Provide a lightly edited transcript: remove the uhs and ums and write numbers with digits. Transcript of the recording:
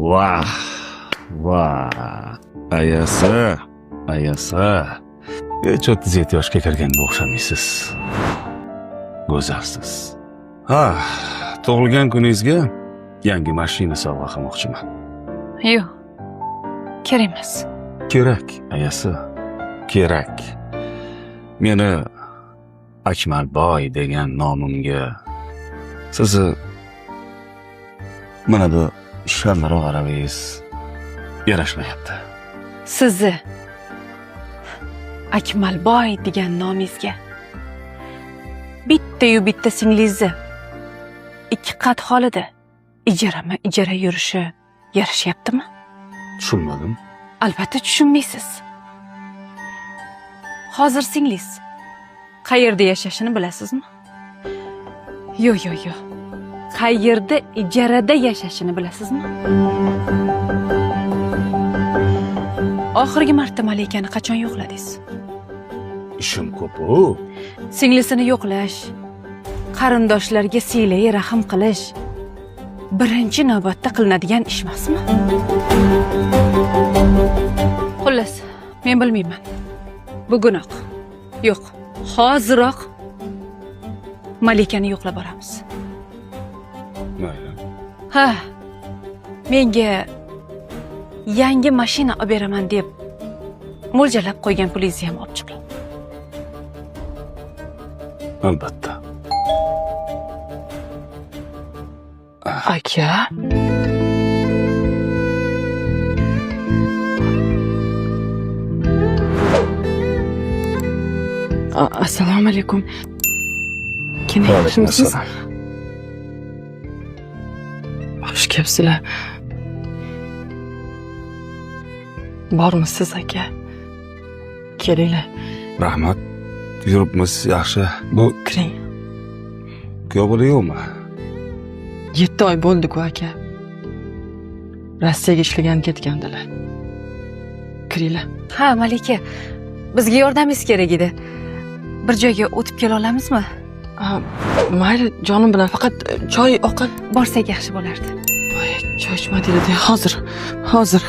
Vah, vah. Ayasa. Hech 37 yoshga kirganga o'xshamaysiz. Go'zalsiz. Ha, tug'ilgan kuningizga yangi mashina sovg'a qilmoqchiman. Yo'q. Kerak emas. Kerak, ayasa. Kerak. Meni Akmalboy degan nomimga sizni mana bu shamroq arabangiz yarashmayapti. Sizni Akmalboy degan nomingizga bitta singlingizni 2 qat holida ijara yurishi yarashyaptimi? Tushunmadim. Albatta tushunmaysiz. Hozir singlingiz qayerda yashashini bilasizmi? Yo'q. Qayerda ijarada yashashini bilasizmi? Oxirgi marta Malikani qachon yo'qladingiz? Ishim ko'p-ku. Singlisini yo'qlash, qarindoshlarga siylay rahim qilish birinchi navbatda qilinadigan ish emasmi? Xullas, men bilmayman. Bugunoq, yo'q, hoziroq Malikani yo'qlab boramiz. Mayli. Ha, menga yangi mashina olib beraman deb mo'ljallab qo'ygan pulingizni ham olib chiqing. Albatta. Aka. Assalomu alaykum. Yaxshimisiz? Xush kelibsizlar. Bormisiz aka? Kelinglar. Rahmat. Yuribmiz yaxshi. Bu Kiring. kuyov bola yo'qmi? 7 oy bo'ldi-ku aka. Rossiyaga ishlagan ketgandilar. Kiringlar. Ha, Malika, bizga yordamingiz kerak edi. Bir joyga o'tib kela olamizmi? Mayli, jonim bilan faqat choy oqil. Borsak yaxshi bo'lardi. Voy, choy ichmadinglar. Hozir.